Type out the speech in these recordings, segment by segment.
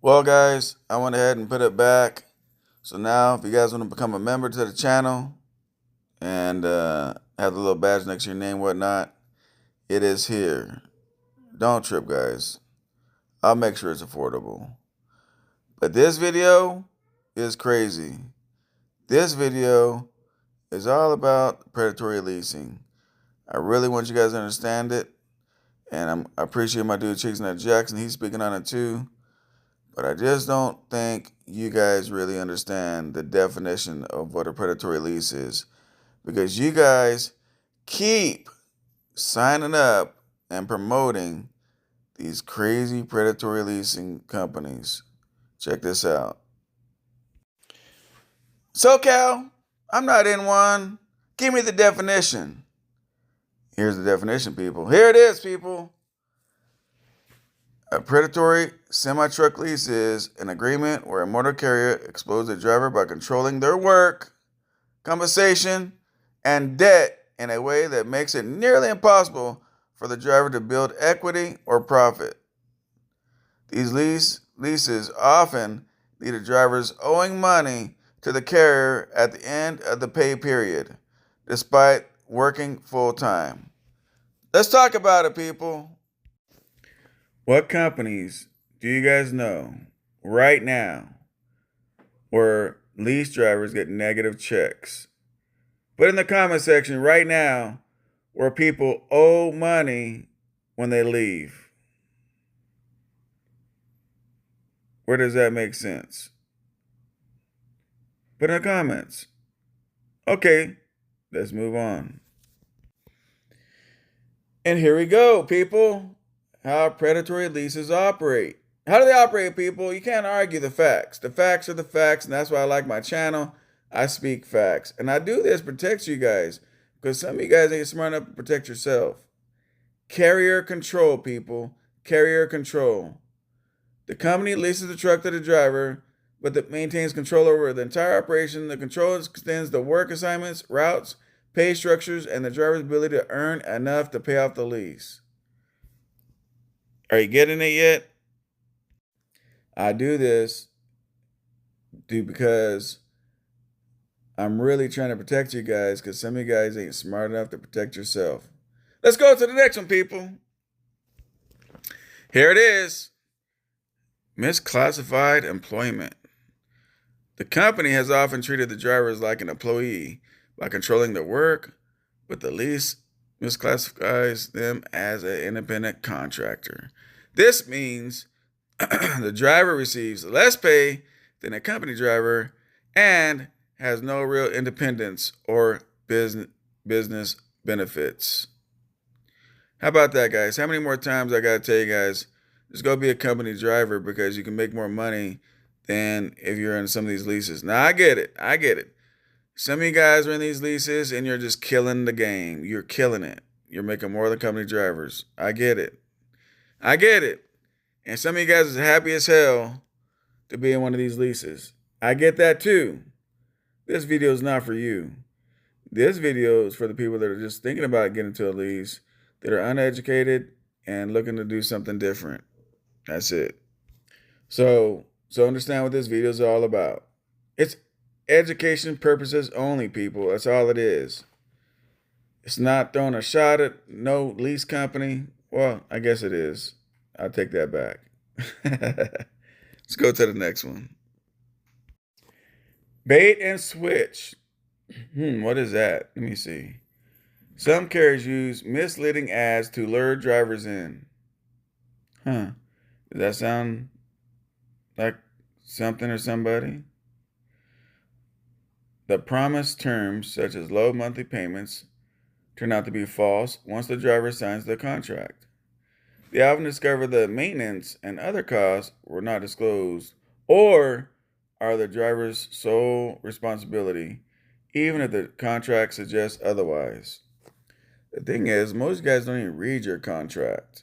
Well, guys, I went ahead and put it back. So now, if you guys want to become a member to the channel and have the little badge next to your name, whatnot, it is here. Don't trip, guys. I'll make sure it's affordable. But this video is crazy. This video is all about predatory leasing. I really want you guys to understand it. And I appreciate my dude Cheeksnut Jackson. He's speaking on it too. But I just don't think you guys really understand the definition of what a predatory lease is. Because you guys keep signing up and promoting these crazy predatory leasing companies. Check this out. SoCal, I'm not in one. Give me the definition. Here's the definition, people. Here it is, people. A predatory semi-truck lease is an agreement where a motor carrier exploits a driver by controlling their work, compensation, and debt in a way that makes it nearly impossible for the driver to build equity or profit. These leases often lead to drivers owing money to the carrier at the end of the pay period, despite working full-time. Let's talk about it, people. What companies do you guys know right now where lease drivers get negative checks? Put in the comment section right now where people owe money when they leave. Where does that make sense? Put in the comments. Okay, let's move on. And here we go, people. How predatory leases operate. How do they operate, people? You can't argue the facts. The facts are the facts, and that's why I like my channel. I speak facts. And I do this to protect you guys, because some of you guys ain't smart enough to protect yourself. Carrier control, people. Carrier control. The company leases the truck to the driver, but it maintains control over the entire operation. The control extends the work assignments, routes, pay structures, and the driver's ability to earn enough to pay off the lease. Are you getting it yet? I do this because I'm really trying to protect you guys, because some of you guys ain't smart enough to protect yourself. Let's go to the next one, people. Here it is. Misclassified employment. The company has often treated the drivers like an employee by controlling their work, but the lease misclassifies them as an independent contractor. This means the driver receives less pay than a company driver and has no real independence or business benefits. How about that, guys? How many more times I got to tell you guys, just go be a company driver, because you can make more money than if you're in some of these leases. Now, I get it. Some of you guys are in these leases and you're just killing the game. You're killing it. You're making more than company drivers. I get it. And some of you guys are happy as hell to be in one of these leases. I get that too. This video is not for you. This video is for the people that are just thinking about getting into a lease, that are uneducated and looking to do something different. That's it. So understand what this video is all about. It's education purposes only, people. That's all it is. It's not throwing a shot at no lease company. Well, I guess it is. I'll take that back. Let's go to the next one. Bait and switch. What is that? Let me see. Some carriers use misleading ads to lure drivers in. Does that sound like something or somebody? The promised terms, such as low monthly payments, turn out to be false once the driver signs the contract. They often discover the maintenance and other costs were not disclosed, or are the driver's sole responsibility, even if the contract suggests otherwise. The thing is, most of you guys don't even read your contract,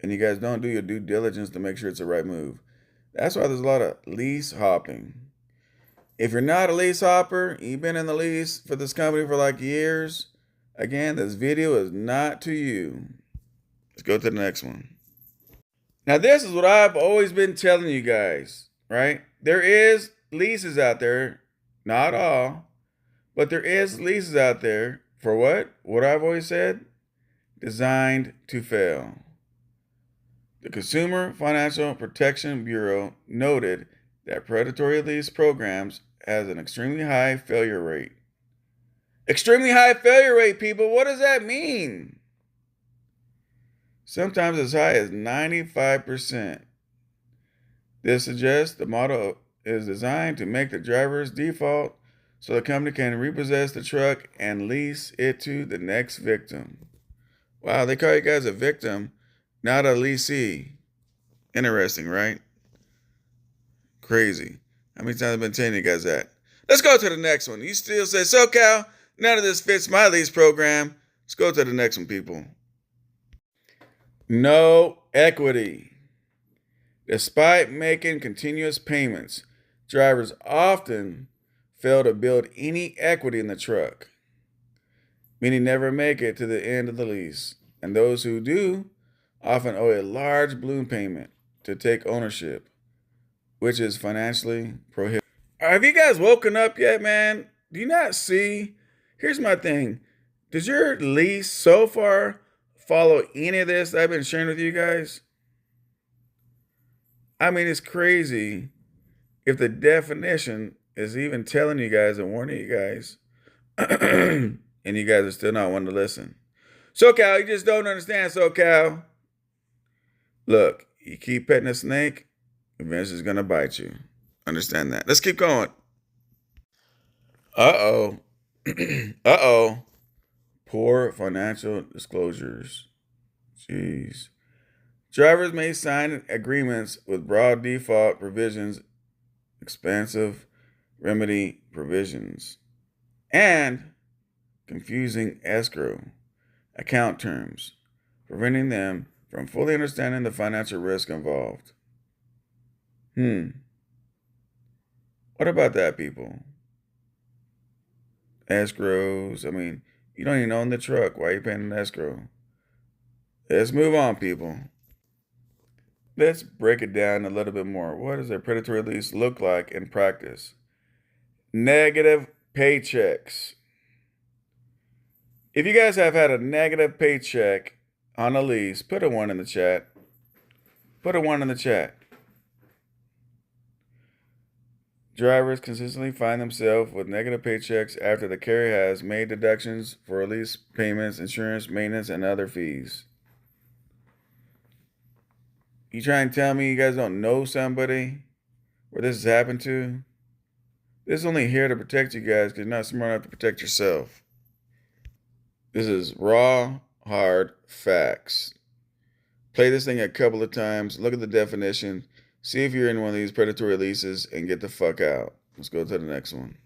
and you guys don't do your due diligence to make sure it's the right move. That's why there's a lot of lease hopping. If you're not a lease hopper, you've been in the lease for this company for like years, again, this video is not to you. Let's go to the next one. Now, this is what I've always been telling you guys, right? There is leases out there, not all, but there is leases out there for what? What I've always said? Designed to fail. The Consumer Financial Protection Bureau noted that predatory lease programs has an extremely high failure rate. Extremely high failure rate, people. What does that mean? Sometimes as high as 95%. This suggests the model is designed to make the driver's default so the company can repossess the truck and lease it to the next victim. Wow, they call you guys a victim, not a leasee. Interesting, right? Crazy. How many times have I been telling you guys that? Let's go to the next one. You still say, SoCal, none of this fits my lease program. Let's go to the next one, people. No equity. Despite making continuous payments, drivers often fail to build any equity in the truck, meaning never make it to the end of the lease. And those who do often owe a large balloon payment to take ownership, which is financially prohibited. Have you guys woken up yet, man? Do you not see? Here's my thing. Does your lease so far follow any of this I've been sharing with you guys? I mean, it's crazy if the definition is even telling you guys and warning you guys, and you guys are still not wanting to listen. SoCal, you just don't understand, SoCal. Look, you keep petting a snake, eventually it's going to bite you. Understand that. Let's keep going. Uh-oh. Uh-oh. Poor financial disclosures. Jeez. Drivers may sign agreements with broad default provisions, expansive remedy provisions, and confusing escrow account terms, preventing them from fully understanding the financial risk involved. What about that, people? Escrows. I mean, you don't even own the truck. Why are you paying an escrow? Let's move on, people. Let's break it down a little bit more. What does a predatory lease look like in practice? Negative paychecks. If you guys have had a negative paycheck on a lease, put a 1 in the chat. Put a 1 in the chat. Drivers consistently find themselves with negative paychecks after the carrier has made deductions for lease payments, insurance, maintenance, and other fees. You try and tell me you guys don't know somebody where this has happened to? This is only here to protect you guys because you're not smart enough to protect yourself. This is raw, hard facts. Play this thing a couple of times. Look at the definition. See if you're in one of these predatory leases and get the fuck out. Let's go to the next one.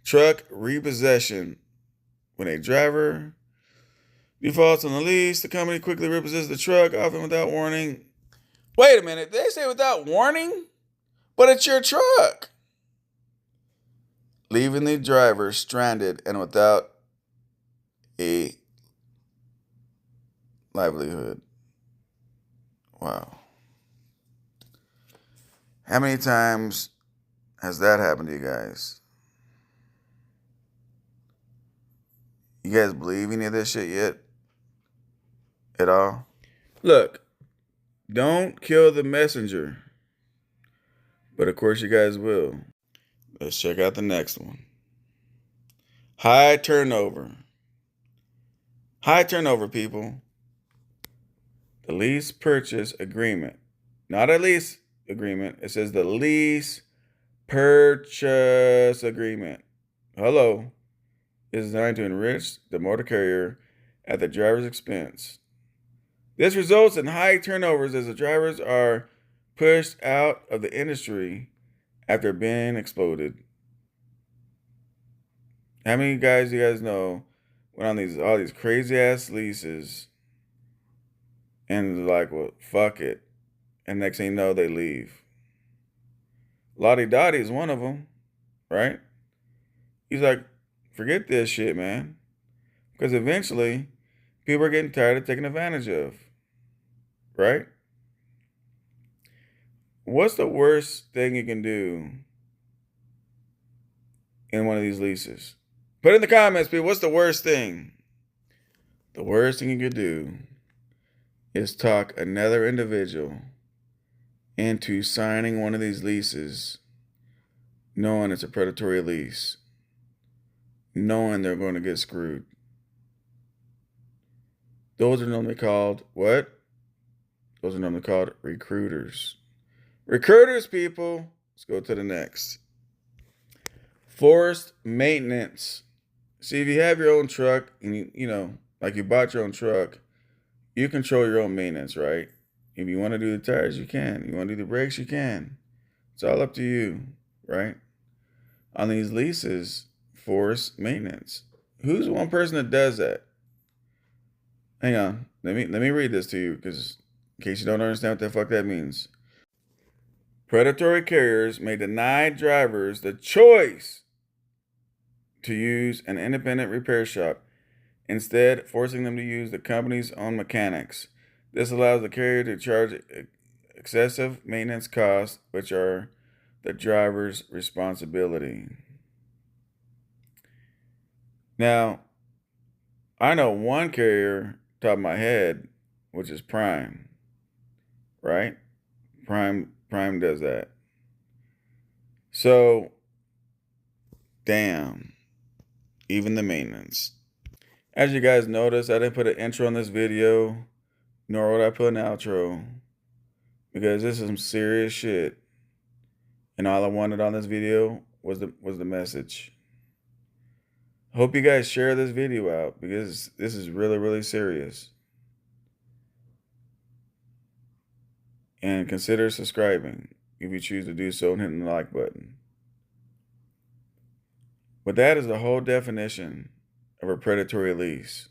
Truck repossession. When a driver defaults on the lease, the company quickly repossesses the truck, often without warning. Wait a minute. They say without warning? But it's your truck. Leaving the driver stranded and without a livelihood. Wow. How many times has that happened to you guys? You guys believe any of this shit yet? At all? Look, don't kill the messenger. But of course you guys will. Let's check out the next one. High turnover. High turnover, people. The lease purchase agreement. Not a lease agreement. It says the lease purchase agreement. Hello. Is designed to enrich the motor carrier at the driver's expense. This results in high turnovers as the drivers are pushed out of the industry after being exploded. How many guys do you guys know went on all these crazy ass leases and like, well, fuck it. And next thing you know, they leave. Lottie Dottie is one of them, right? He's like, forget this shit, man. Because eventually, people are getting tired of taking advantage of, right? what's the worst thing you can do in one of these leases? Put in the comments, people. What's the worst thing? The worst thing you could do is talk another individual into signing one of these leases knowing it's a predatory lease, knowing they're going to get screwed. Those are normally called what? Those are normally called recruiters. Recruiters, people. Let's go to the next. Forced maintenance. See, if you have your own truck and like you bought your own truck, you control your own maintenance, right? If you want to do the tires, you can. You want to do the brakes, you can. It's all up to you, right? On these leases, forced maintenance. Who's the one person that does that? Hang on. Let me read this to you, because in case you don't understand what the fuck that means. Predatory carriers may deny drivers the choice to use an independent repair shop, instead forcing them to use the company's own mechanics. This allows the carrier to charge excessive maintenance costs, which are the driver's responsibility. Now, I know one carrier, top of my head, which is Prime, right? Prime does that. So, damn, even the maintenance. As you guys notice, I didn't put an intro on this video, nor would I put an outro, because this is some serious shit. And all I wanted on this video was the message. Hope you guys share this video out, because this is really, really serious. And consider subscribing if you choose to do so, and hitting the like button. But that is the whole definition of a predatory lease.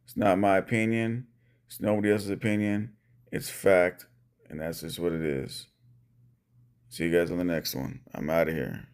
It's not my opinion. It's nobody else's opinion. It's fact, and that's just what it is. See you guys on the next one. I'm out of here.